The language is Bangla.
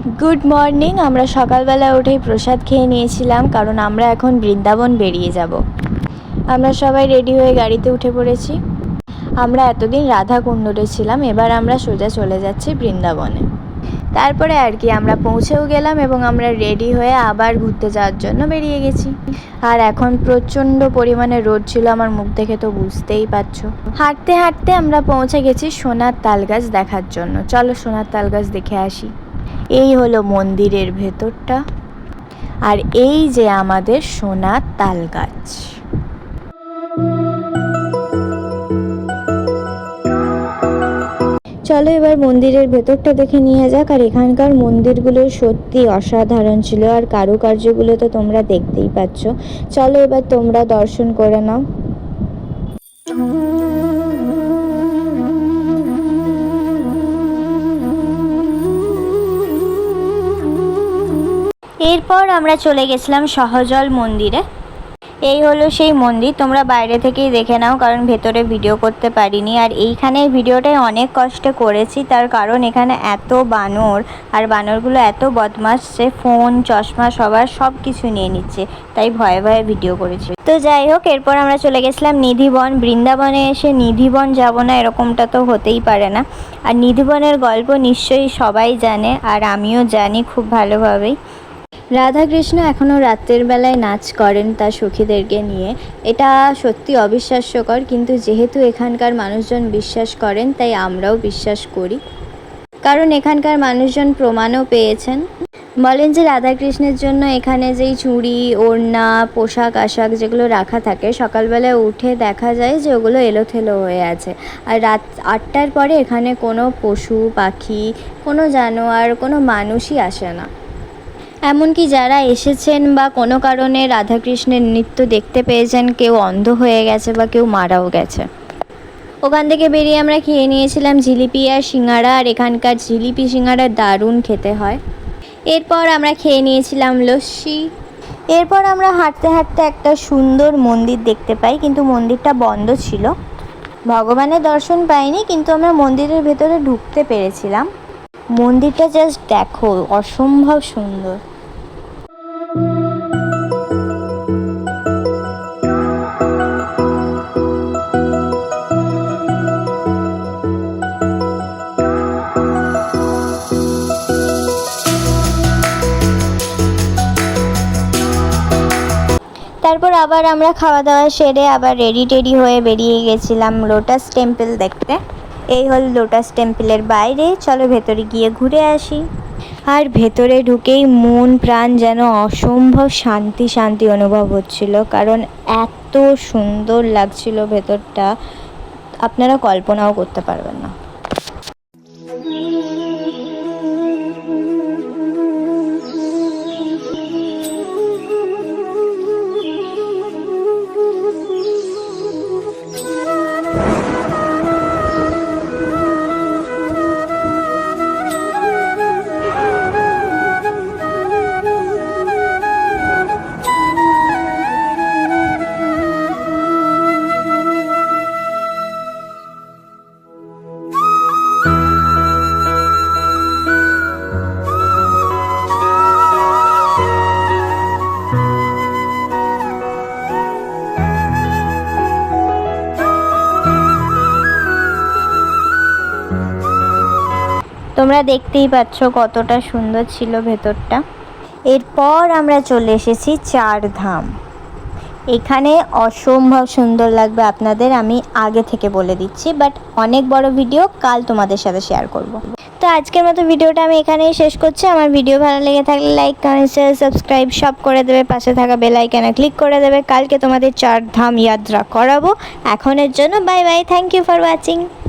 Good morning. আমরা সকালবেলা উঠেই প্রসাদ খেয়ে নিয়েছিলাম, কারণ আমরা এখন বৃন্দাবন বেরিয়ে যাব। আমরা সবাই রেডি হয়ে গাড়িতে উঠে পড়েছি। আমরা এতদিন রাধাকুণ্ডরে ছিলাম, এবার আমরা সোজা চলে যাচ্ছি বৃন্দাবনে। তারপরে আর কি আমরা পৌঁছেও গেলাম এবং আমরা রেডি হয়ে আবার ঘুরতে যাওয়ার জন্য বেরিয়ে গেছি। আর এখন প্রচণ্ড পরিমাণে রোদ ছিল, আমার মুখ দেখে তো বুঝতেই পারছো। হাঁটতে হাঁটতে আমরা পৌঁছে গেছি সোনার তালগাছ দেখার জন্য। চলো সোনার তালগাছ দেখে আসি। এই হলো মন্দিরের ভেতরটা, আর এই যে আমাদের সোনার তালগাছ। চলো এবার মন্দিরের ভেতরটা দেখে নিয়ে যাক। আর এখানকার মন্দিরগুলো সত্যি অসাধারণ ছিল, আর কারুকার্যগুলো তো তোমরা দেখতেই পাচ্ছ। চলো এবার তোমরা দর্শন করে নাও। এরপর আমরা চলে গেছিলাম সহজল মন্দিরে। এই হলো সেই মন্দির, তোমরা বাইরে থেকেই দেখে নাও, কারণ ভেতরে ভিডিও করতে পারিনি। আর এইখানে ভিডিওটাই অনেক কষ্টে করেছি, তার কারণ এখানে এত বানর, আর বানরগুলো এত বদমাশ যে ফোন চশমা সব কিছু নিয়ে নিচ্ছে, তাই ভয়ে ভয়ে ভিডিও করেছি। তো যাই হোক, এরপর আমরা চলে গেছিলাম নিধিবন। বৃন্দাবনে এসে নিধিবন যাব না এরকমটা তো হতেই পারে না। আর নিধিবনের গল্প নিশ্চয়ই সবাই জানে, আর আমিও জানি খুব ভালোভাবেই। রাধাকৃষ্ণ এখনও রাত্রের বেলায় নাচ করেন তার সখীদেরকে নিয়ে। এটা সত্যি অবিশ্বাস্যকর, কিন্তু যেহেতু এখানকার মানুষজন বিশ্বাস করেন তাই আমরাও বিশ্বাস করি, কারণ এখানকার মানুষজন প্রমাণও পেয়েছেন। বলেন যে রাধাকৃষ্ণের জন্য এখানে যেই চুড়ি ওড়না পোশাক আশাক যেগুলো রাখা থাকে, সকালবেলায় উঠে দেখা যায় যে ওগুলো এলোথেলো হয়ে আছে। আর রাত 8টার পরে এখানে কোনো পশু পাখি, কোনো জানোয়ার, কোনো মানুষই আসে না। এমনকি যারা এসেছেন বা কোনো কারণে রাধাকৃষ্ণের নৃত্য দেখতে পেয়েছেন, কেউ অন্ধ হয়ে গেছে বা কেউ মারাও গেছে। ওখান থেকে বেরিয়ে আমরা খেয়ে নিয়েছিলাম জিলিপি আর সিঙ্গাড়া, আর এখানকার জিলিপি সিঙ্গাড়া দারুণ খেতে হয়। এরপর আমরা খেয়ে নিয়েছিলাম লস্যি। এরপর আমরা হাঁটতে হাঁটতে একটা সুন্দর মন্দির দেখতে পাই, কিন্তু মন্দিরটা বন্ধ ছিল। ভগবানের দর্শন পাইনি, কিন্তু আমরা মন্দিরের ভেতরে ঢুকতে পেরেছিলাম। মন্দিরটা জাস্ট দেখো, অসম্ভব সুন্দর। তারপর আবার আমরা খাওয়া দাওয়া সেরে আবার রেডি হয়ে বেরিয়ে গেছিলাম লোটাস টেম্পল দেখতে। এই হল লোটাস টেম্পলের বাইরে। চলো ভেতরে গিয়ে ঘুরে আসি। আর ভেতরে ঢুকেই মন প্রাণ যেন অসম্ভব শান্তি শান্তি অনুভব হচ্ছিল, কারণ এত সুন্দর লাগছিল ভেতরটা, আপনারা কল্পনাও করতে পারবেন না। তোমরা দেখতেই পাচ্ছ কতটা সুন্দর ছিল ভেতরটা। এরপর আমরা চলে এসেছি চারধাম। এখানে অসম্ভব সুন্দর লাগবে আপনাদের, আমি আগে থেকে বলে দিচ্ছি, বাট অনেক বড় ভিডিও কাল তোমাদের সাথে শেয়ার করব। তো আজকের মতো ভিডিওটা আমি এখানেই শেষ করছি। আমার ভিডিও ভালো লেগে থাকলে লাইক কমেন্ট শেয়ার সাবস্ক্রাইব সব করে দেবে, পাশে থাকা বেল আইকনে ক্লিক করে দেবে। কালকে তোমাদের চারধাম যাত্রা করাবো। এখনের জন্য bye bye, thank you for watching.